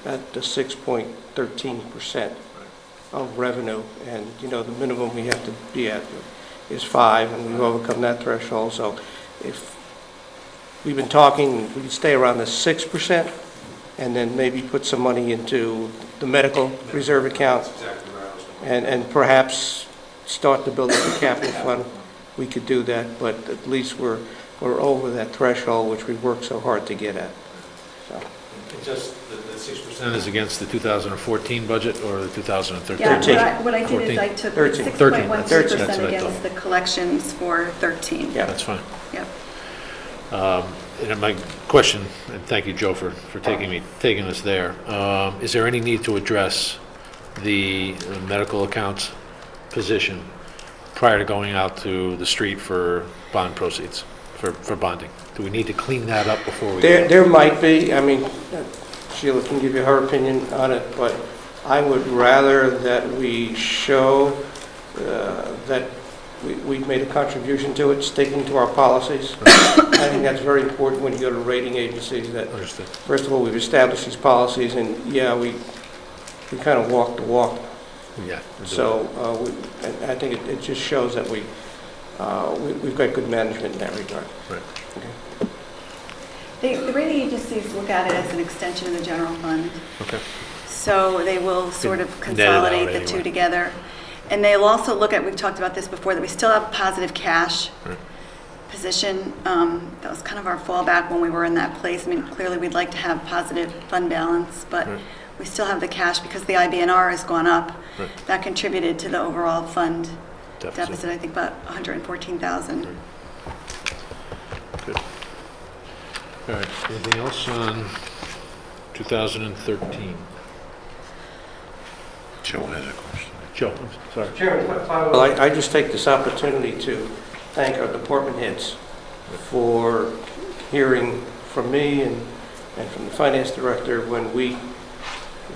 at the 6.13% of revenue. And, the minimum we have to be at is 5, and we've overcome that threshold. So if we've been talking, we could stay around the 6%, and then maybe put some money into the medical reserve account, and perhaps start to build up a capital fund. We could do that, but at least we're over that threshold, which we worked so hard to get at. So, Just the 6% is against the 2014 budget or the 2013? Yeah, what I did is I 14. took 13. 6.12% That's what I against thought. the collections for 13. Yeah. That's fine. Yep. And my question, and thank you, Joe, for taking us there. Is there any need to address the medical accounts position prior to going out to the street for bond proceeds, for bonding? Do we need to clean that up before we? There might be, I mean, Sheila can give you her opinion on it, but I would rather that we show that we've made a contribution to it, sticking to our policies. I think that's very important when you go to rating agencies, that, Understood. first of all, we've established these policies, and yeah, we kind of walk the walk. Yeah. So and I think it just shows that we've got good management in that regard. Right. Okay. The rating agencies look at it as an extension of the general fund. Okay. So they will sort of Net it out consolidate the two anyway. together. And they'll also look at, we've talked about this before, that we still have positive cash Right. position. That was kind of our fallback when we were in that place. I mean, clearly, we'd like to have positive fund balance, but Right. we still have the cash because the IBNR has gone up. Right. That contributed to the overall fund Deficit. deficit, I think about 114,000. Good. All right, anything else on 2013? Joe has a question. Joe, I'm sorry. Chairman, well, I just take this opportunity to thank our department heads for hearing from me and from the finance director when we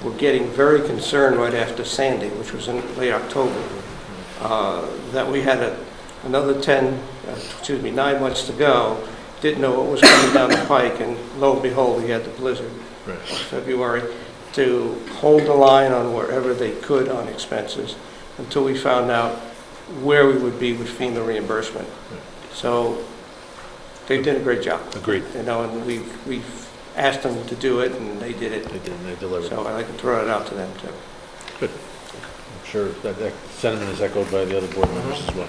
were getting very concerned right after Sandy, which was in late October, that we had another 9 months to go, didn't know what was coming down the pike, and lo and behold, we had the blizzard Right. of February, to hold the line on wherever they could on expenses until we found out where we would be with FEMA reimbursement. So they did a great job. Agreed. You know, and we've asked them to do it, and they did it. They did, and they delivered. So I'd like to throw it out to them, too. Good. I'm sure that sentiment is echoed by the other board members as well.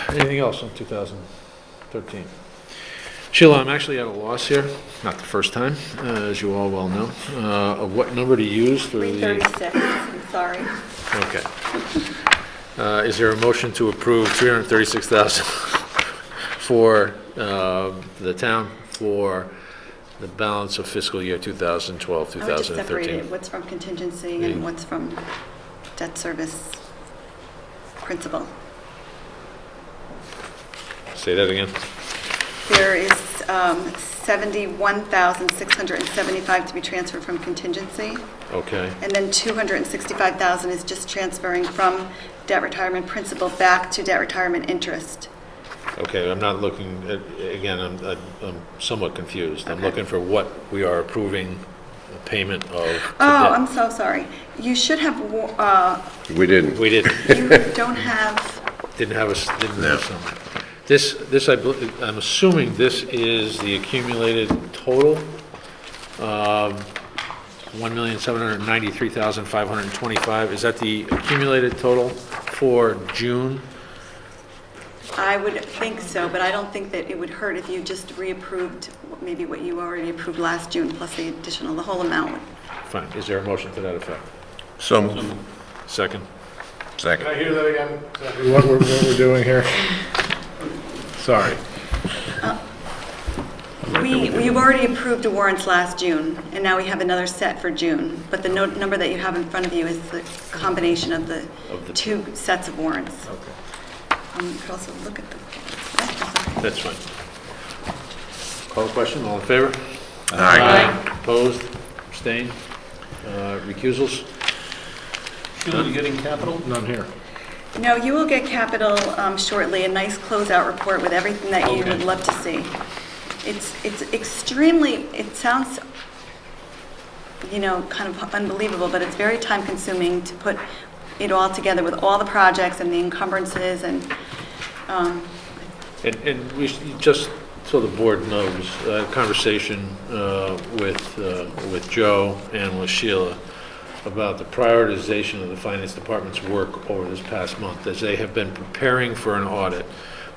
Anything else on 2013? Sheila, I'm actually at a loss here, not the first time, as you all well know, of what number to use for the... 336, I'm sorry. Okay. Is there a motion to approve $336,000 for the town for the balance of fiscal year 2012, I would just separate 2013? it, what's from contingency and what's from debt service principal. Say that again. There is 71,675 to be transferred from contingency, Okay. and then 265,000 is just transferring from debt retirement principal back to debt retirement interest. Okay, I'm not looking, again, I'm somewhat confused. I'm Okay. looking for what we are approving the payment of to Oh, debt. I'm so sorry. You should have, We didn't. We didn't, you don't have, didn't have some. This, I'm assuming this is the accumulated total, $1,793,525. Is that the accumulated total for June? I would think so, but I don't think that it would hurt if you just reapproved maybe what you already approved last June plus the additional, the whole amount. Fine, is there a motion to that effect? So moved. Second? Second. Can I hear that again? Exactly what we're doing here? Sorry. You've already approved the warrants last June, and now we have another set for June. But the number that you have in front of you is the combination of the two sets of warrants. Okay. You could also look at the, That's fine. Call the question, all in favor? Aye. Opposed, abstained, recusals? Sheila, you getting capital? None here. No, you will get capital shortly, a nice closeout report with everything that you would love to see. It's extremely, it sounds, kind of unbelievable, but it's very time consuming to put it all together with all the projects and the encumbrances, and And we should, just so the board knows, a conversation with Joe and with Sheila about the prioritization of the finance department's work over this past month, as they have been preparing for an audit,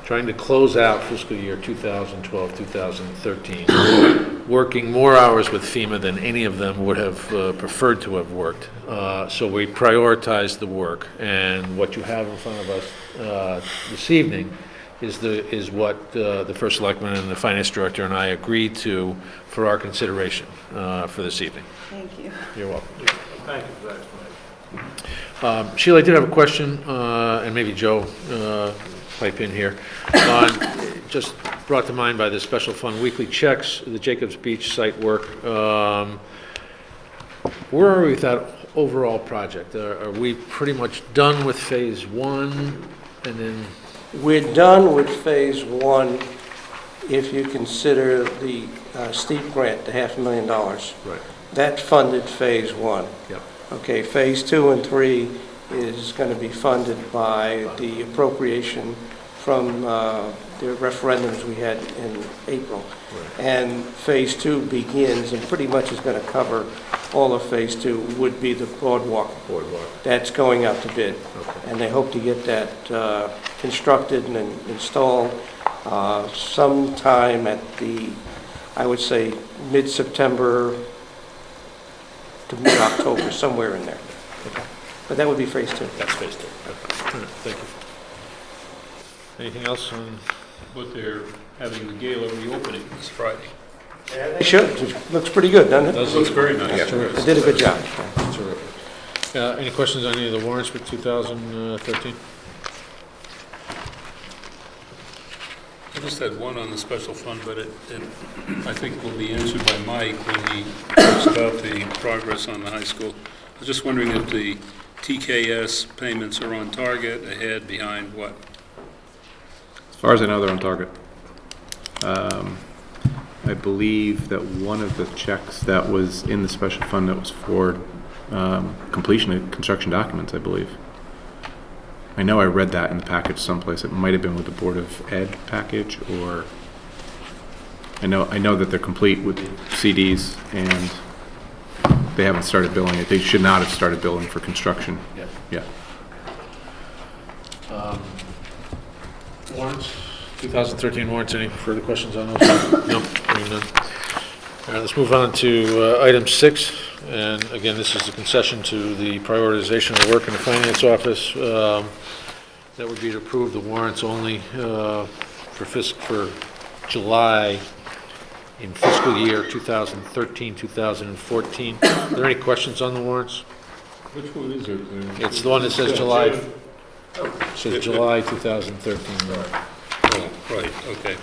trying to close out fiscal year 2012, 2013, working more hours with FEMA than any of them would have preferred to have worked. So we prioritized the work, and what you have in front of us this evening is what the first selectman and the finance director and I agreed to for our consideration for this evening. Thank you. You're welcome. Thank you for that explanation. Sheila, I did have a question, and maybe Joe pipe in here. Just brought to mind by the special fund weekly checks, the Jacobs Beach site work. Where are we with that overall project? Are we pretty much done with phase one, and then? We're done with phase one if you consider the steep grant, the $500,000. Right. That funded phase one. Yep. Okay, phase 2 and 3 is going to be funded by the appropriation from the referendums we had in April. Right. And phase 2 begins and pretty much is going to cover all of phase 2 would be the boardwalk. That's going out to bid. Okay. And they hope to get that constructed and installed sometime at the, I would say, mid-September to mid-October, somewhere in there. Okay. But that would be phase 2. That's phase two. Okay. All right, thank you. Anything else on? But they're having the gala reopening this Friday. They should. It looks pretty good, doesn't it? Looks very nice. They did a good job. Terrific. Any questions on any of the warrants for 2013? I just had one on the special fund, but it I think will be answered by Mike when he talks about the progress on the high school. I was just wondering if the TKS payments are on target, ahead, behind, what? As far as I know, they're on target. I believe that one of the checks that was in the special fund that was for completion of construction documents, I believe. I know I read that in the package someplace. It might have been with the Board of Ed package, or I know that they're complete with CDs and they haven't started billing it. They should not have started billing for construction. Yeah. Yeah. Warrants, 2013 warrants, any further questions on those? No, hearing none. All right, let's move on to item 6, and again, this is a concession to the prioritization of the work in the finance office. That would be to approve the warrants only for July in fiscal year 2013, 2014. Are there any questions on the warrants? Which one is it? It's the one that says July. It says July 2013. Oh, right, okay.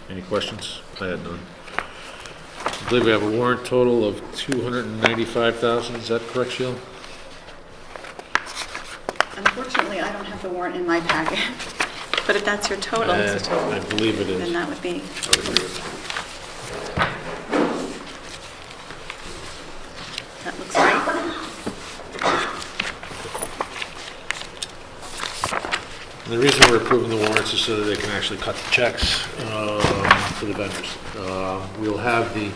Any questions? I had none. I believe we have a warrant total of $295,000. Is that correct, Sheila? Unfortunately, I don't have the warrant in my packet, but if that's your total, I believe it then is. that would be. That looks right. And the reason we're approving the warrants is so that they can actually cut the checks to the vendors. We'll have the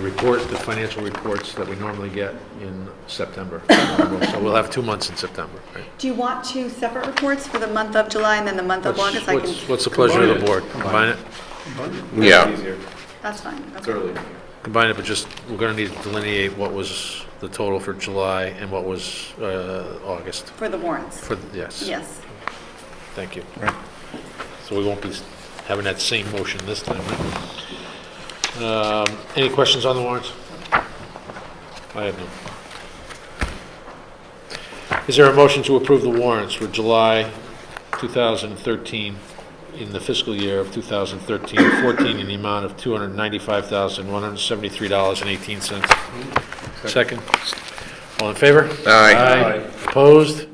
report, the financial reports that we normally get in September. So we'll have 2 months in September. Right? Do you want 2 separate reports for the month of July and then the month of August? What's the pleasure of the board? Combine it? Yeah. That's fine. Okay. Combine it, but just, we're going to need to delineate what was the total for July and what was August. For the warrants? Yes. Yes. Thank you. So we won't be having that same motion this time. Right? Any questions on the warrants? I have none. Is there a motion to approve the warrants for July 2013 in the fiscal year of 2013-14 in the amount of $295,173.18? Second. All in favor? Aye. Opposed?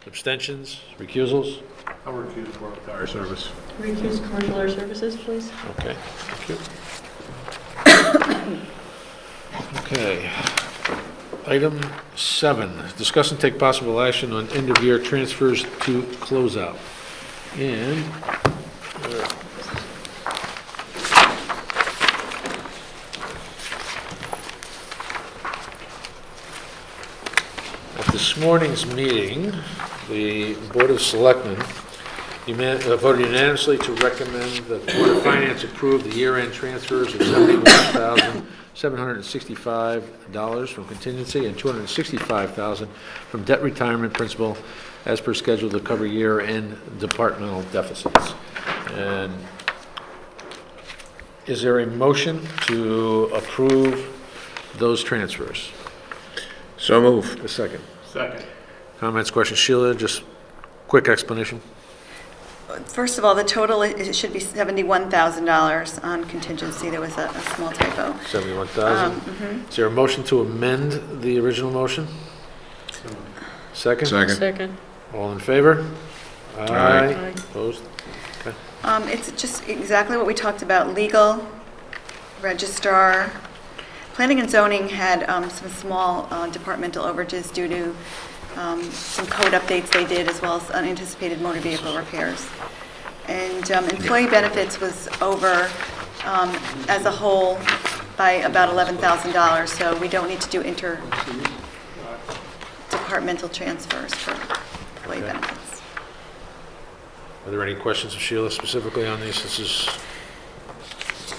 Abstentions? Recusals? I'll recuse for fire service. Recuse commercial air services, please. Okay, thank you. Okay. Item 7, discuss and take possible action on end-of-year transfers to closeout. And at this morning's meeting, the Board of Selectmen voted unanimously to recommend that the Board of Finance approve the year-end transfers of $71,765 from contingency and $265,000 from debt retirement principal as per schedule to cover year-end departmental deficits. And is there a motion to approve those transfers? So move. A second. Second. Comments, questions? Sheila, just quick explanation. First of all, the total, it should be $71,000 on contingency. There was a small typo. 71,000. Is there a motion to amend the original motion? Second? Second. All in favor? Aye. Opposed? It's just exactly what we talked about, legal, registrar. Planning and zoning had some small departmental overages due to some code updates they did, as well as unanticipated motor vehicle repairs. And employee benefits was over as a whole by about $11,000, so we don't need to do interdepartmental transfers for employee Okay. benefits. Are there any questions of Sheila specifically on these? This is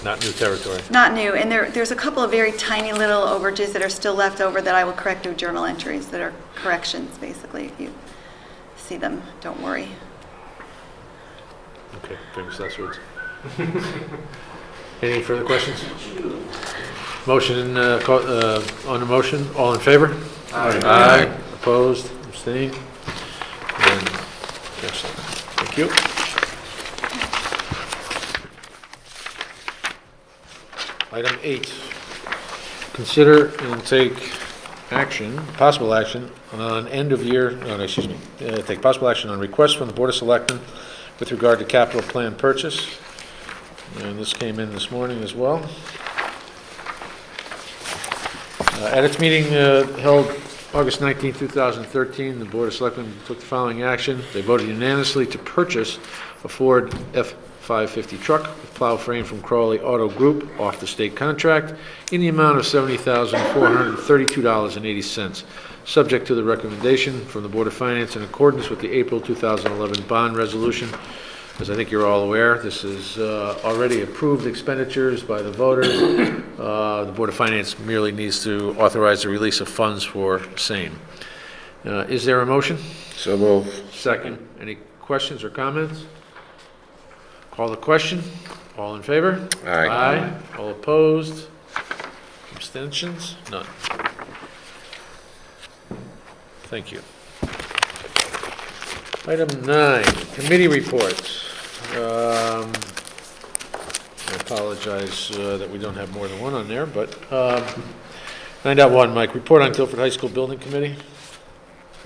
not new territory. Not new, and there's a couple of very tiny little overages that are still left over that I will correct through journal entries that are corrections, basically. If you see them, don't worry. Okay, famous last words. Any further questions? Motion, on the motion, all in favor? Aye. Opposed, abstained? And, excellent. Thank you. Item 8, consider and take action, possible action on take possible action on request from the Board of Selectmen with regard to capital plan purchase. And this came in this morning as well. At its meeting held August 19, 2013, the Board of Selectmen took the following action. They voted unanimously to purchase a Ford F-550 truck with plow frame from Crawley Auto Group off the state contract in the amount of $70,432.80, subject to the recommendation from the Board of Finance in accordance with the April 2011 bond resolution. As I think you're all aware, this is already approved expenditures by the voters. The Board of Finance merely needs to authorize the release of funds for same. Is there a motion? So move. Second. Any questions or comments? Call the question. All in favor? Aye. Aye. All opposed? Abstentions? None. Thank you. Item 9, committee reports. I apologize that we don't have more than one on there, but 9.1, Mike, report on Guilford High School Building Committee.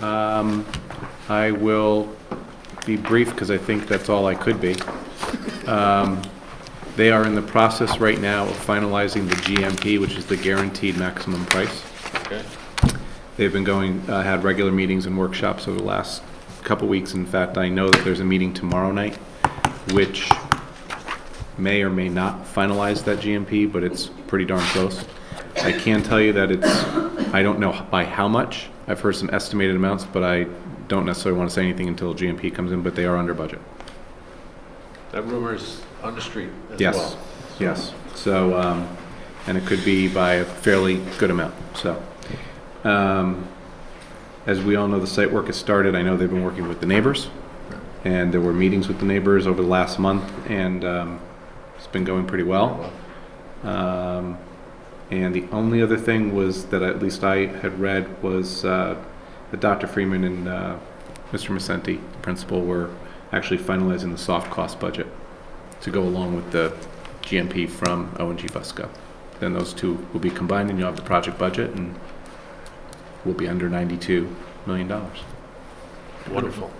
I will be brief because I think that's all I could be. They are in the process right now of finalizing the GMP, which is the guaranteed maximum price. Okay. They've been had regular meetings and workshops over the last couple weeks. In fact, I know that there's a meeting tomorrow night, which may or may not finalize that GMP, but it's pretty darn close. I can tell you that I don't know by how much. I've heard some estimated amounts, but I don't necessarily want to say anything until GMP comes in, but they are under budget. That rumor is on the street as Yes, well. yes. So, and it could be by a fairly good amount, so. As we all know, the site work has started. I know they've been working with the neighbors, and there were meetings with the neighbors over the last month, and it's been going pretty well. And the only other thing was that at least I had read was that Dr. Freeman and Mr. Macenti, the principal, were actually finalizing the soft cost budget to go along with the GMP from O&G Fusco. Then those two will be combined, and you'll have the project budget, and we'll be under $92 million. Wonderful.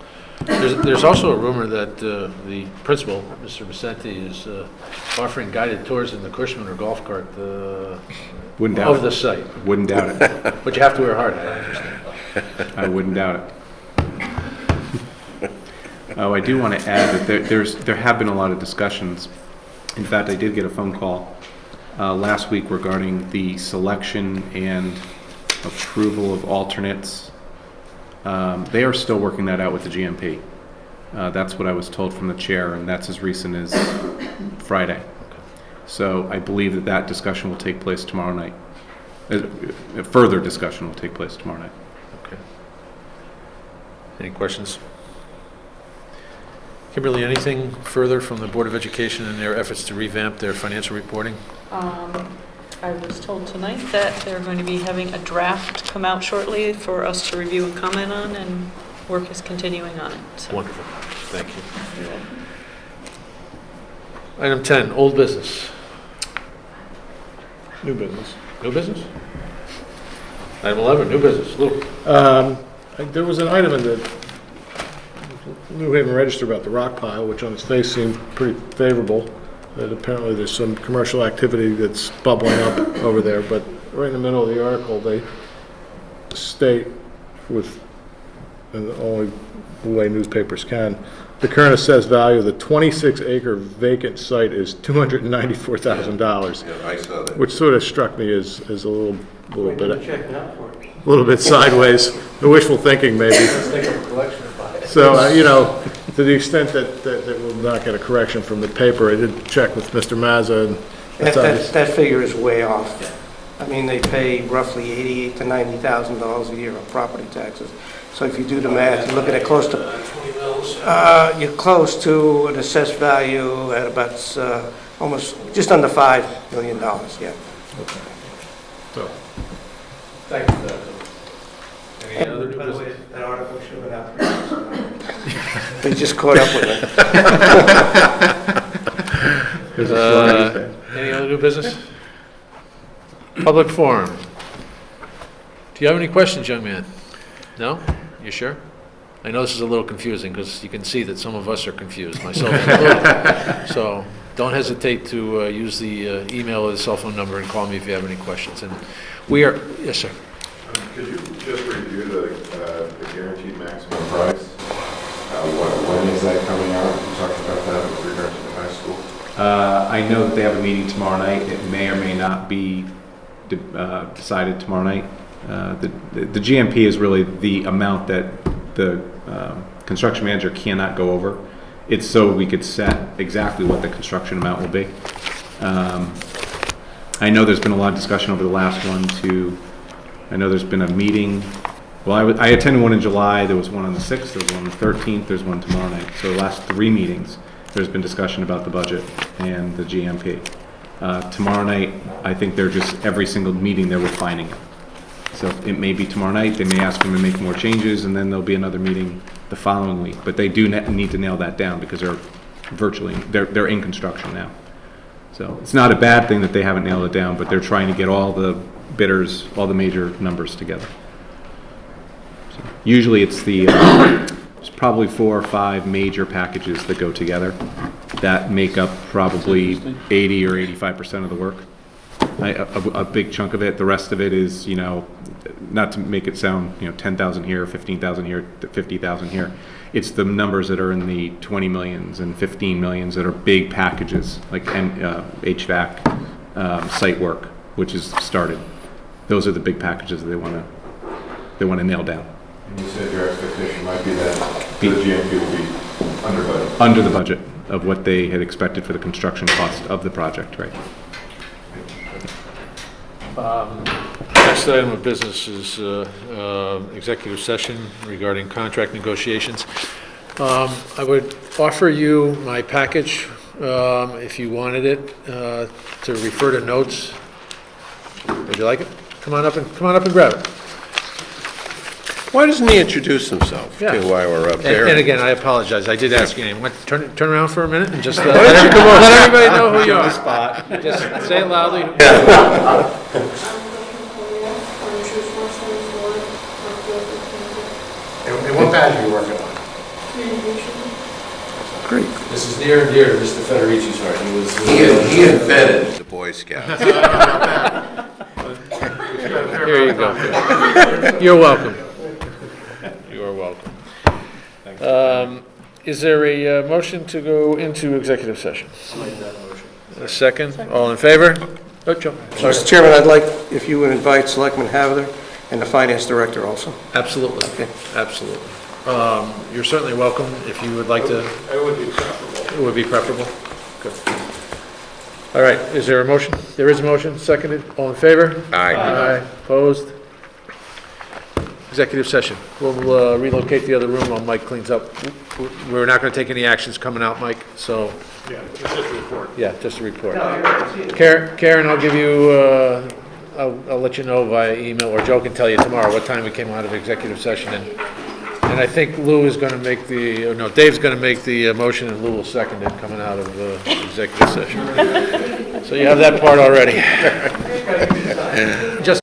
There's also a rumor that the principal, Mr. Vicente, is offering guided tours in the Cushman or golf cart Wouldn't doubt of the it. site. Wouldn't doubt it. But you have to wear a hard hat, I understand. I wouldn't doubt it. Oh, I do want to add that there have been a lot of discussions. In fact, I did get a phone call last week regarding the selection and approval of alternates. They are still working that out with the GMP. That's what I was told from the chair, and that's as recent as Friday. So I believe that that discussion will take place tomorrow night. A further discussion will take place tomorrow night. Okay. Any questions? Kimberly, anything further from the Board of Education in their efforts to revamp their financial reporting? I was told tonight that they're going to be having a draft come out shortly for us to review and comment on, and work is continuing on it. So. Wonderful. Thank you. Item 10, old business. New business. New business? Item 11, new business. Lou? There was an item in the New Haven Register about the rock pile, which on its face seemed pretty favorable. That apparently there's some commercial activity that's bubbling up over there, but right in the middle of the article, they state with, and the only way newspapers can, the current assessed value of the 26-acre vacant site is $294,000, Yeah, I saw that. which sort of struck me as a little bit sideways, the wishful thinking maybe. So, to the extent that we'll not get a correction from the paper, I did check with Mr. Mazza, and That figure is way off. I mean, they pay roughly $88,000 to $90,000 a year on property taxes. So if you do the math, you're looking at close to, you're close to an assessed value at about almost, just under $5 million, yeah. so, Thank you for that. Any other new By the way, business? that article should have been out. They just caught up with it. There's a slide there. Any other new business? Public forum. Do you have any questions, young man? No? You sure? I know this is a little confusing because you can see that some of us are confused, myself included. So don't hesitate to use the email or the cell phone number and call me if you have any questions. And we are, yes, sir. Could you just review the guaranteed maximum price? When is that coming out? You talked about that with regard to the high school. I know that they have a meeting tomorrow night. It may or may not be decided tomorrow night. The GMP is really the amount that the construction manager cannot go over. It's so we could set exactly what the construction amount will be. I know there's been a lot of discussion over the last one too. I know there's been a meeting. Well, I attended one in July. There was one on the 6th. There was one on the 13th. There's one tomorrow night. So the last 3 meetings, there's been discussion about the budget and the GMP. Tomorrow night, I think they're just, every single meeting, they're refining it. So it may be tomorrow night. They may ask them to make more changes, and then there'll be another meeting the following week. But they do need to nail that down because they're in construction now. So it's not a bad thing that they haven't nailed it down, but they're trying to get all the bidders, all the major numbers together. So usually it's there's probably 4 or 5 major packages that go together that make up probably 80 or 85% of the work. A big chunk of it. The rest of it is, not to make it sound, 10,000 here, 15,000 here, 50,000 here. It's the numbers that are in the 20 millions and 15 millions that are big packages, like HVAC, site work, which is started. Those are the big packages that they want to nail down. And you said your expectation might be that the GMP will be under budget. Under the budget of what they had expected for the construction cost of the project, right? Next item of business is executive session regarding contract negotiations. I would offer you my package, if you wanted it, to refer to notes. Would you like it? Come on up and grab it. Why doesn't he introduce himself, Yeah. too, while we're up there? And again, I apologize, I did ask your name. Turn around for a minute and just let everybody know who you are. Just say it loudly. and what badge are you working on? Great. This is near and dear to Mr. Federici's heart. He was. He invented the Boy Scouts. Well, go. You're welcome. You are welcome. Is there a motion to go into executive session? A second? All in favor? Oh, Joe. Sorry. Mr. Chairman, I'd like if you would invite Selectman Havitter and the finance director also. Absolutely. Okay. Absolutely. You're certainly welcome if you would like to. It would be preferable. It would be preferable? Good. All right, is there a motion? There is a motion, seconded, all in favor? Aye. Opposed? Executive session. We'll relocate the other room while Mike cleans up. We're not going to take any actions coming out, Mike, so. Yeah, it's just a report. Yeah, just a report. Karen, I'll give you, I'll let you know via email, or Joe can tell you tomorrow what time we came out of executive session. And I think Lou is going to make the, or no, Dave's going to make the motion, and Lou will second it coming out of executive session. So you have that part already. Just